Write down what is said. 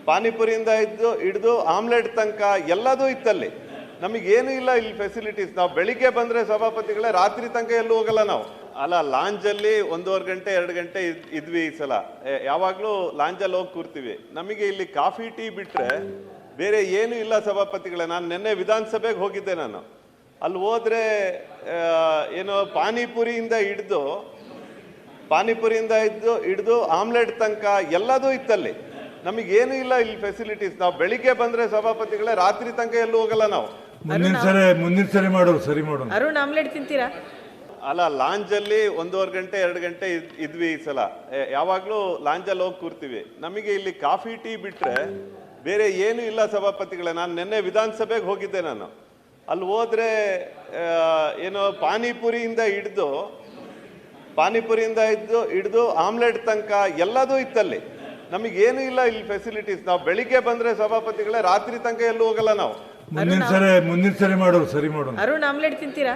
ಪಾನಿಪುರಿಯಿಂದ ಹಿಡಿದು ಆಮ್ಲೆಟ್ ತನಕ ಎಲ್ಲದೂ ಇತ್ತಲ್ಲಿ. ನಮಗೇನು ಇಲ್ಲ ಇಲ್ಲಿ ಫೆಸಿಲಿಟೀಸ್. ನಾವು ಬೆಳಿಗ್ಗೆ ಬಂದರೆ ಸಭಾಪತಿಗಳೇ ರಾತ್ರಿ ತನಕ ಎಲ್ಲೂ ಹೋಗಲ್ಲ ನಾವು. ಅಲ್ಲ, ಲಾಂಜಲ್ಲಿ 1.5 ಗಂಟೆ 2 ಗಂಟೆ ಇದ್ವಿ. ಈ ಸಲ ಯಾವಾಗಲೂ ಲಾಂಜಲ್ಲಿ ಹೋಗಿ ಕೂರ್ತೀವಿ. ನಮಗೆ ಇಲ್ಲಿ ಕಾಫಿ ಟೀ ಬಿಟ್ಟರೆ ಬೇರೆ ಏನೂ ಇಲ್ಲ ಸಭಾಪತಿಗಳೇ. ನಾನು ನಿನ್ನೆ ವಿಧಾನಸಭೆಗೆ ಹೋಗಿದ್ದೆ. ನಾನು ಅಲ್ಲಿ ಹೋದರೆ ಏನೋ ಪಾನಿಪುರಿಯಿಂದ ಹಿಡಿದು ಆಮ್ಲೆಟ್ ತನಕ ಎಲ್ಲದೂ ಇತ್ತಲ್ಲಿ. ನಮಗೇನು ಇಲ್ಲ ಇಲ್ಲಿ ಫೆಸಿಲಿಟೀಸ್. ನಾವು ಬೆಳಿಗ್ಗೆ ಬಂದರೆ ಸಭಾಪತಿಗಳೇ ರಾತ್ರಿ ತನಕ ಎಲ್ಲೂ ಹೋಗಲ್ಲ ನಾವು. ಮುಂದಿನ ಸರಿ ಮಾಡೋರು ಸರಿ ಮಾಡೋಣ. ಅರುಣ್ ಆಮ್ಲೆಟ್ ತಿಂತೀರಾ? ಅಲ್ಲ, ಲಾಂಜಲ್ಲಿ 1.5 ಗಂಟೆ 2 ಗಂಟೆ ಇದ್ವಿ. ಈ ಸಲ ಯಾವಾಗಲೂ ಲಾಂಜಲ್ಲಿ ಹೋಗಿ ಕೂರ್ತೀವಿ. ನಮಗೆ ಇಲ್ಲಿ ಕಾಫಿ ಟೀ ಬಿಟ್ಟರೆ ಬೇರೆ ಏನೂ ಇಲ್ಲ ಸಭಾಪತಿಗಳೇ. ನಾನು ನಿನ್ನೆ ವಿಧಾನಸಭೆಗೆ ಹೋಗಿದ್ದೆ. ನಾನು ಅಲ್ಲಿ ಹೋದರೆ ಏನೋ ಪಾನಿಪುರಿಯಿಂದ ಹಿಡಿದು ಆಮ್ಲೆಟ್ ತನಕ ಎಲ್ಲದೂ ಇತ್ತಲ್ಲಿ. ನಮಗೇನು ಇಲ್ಲ ಇಲ್ಲಿ ಫೆಸಿಲಿಟೀಸ್. ನಾವು ಬೆಳಿಗ್ಗೆ ಬಂದರೆ ಸಭಾಪತಿಗಳೇ ರಾತ್ರಿ ತನಕ ಎಲ್ಲೂ ಹೋಗಲ್ಲ ನಾವು. ಮುಂದಿನ ಸರಿ ಮಾಡೋರು ಸರಿ ಮಾಡೋಣ. ಅರುಣ್ ಆಮ್ಲೆಟ್ ತಿಂತೀರಾ?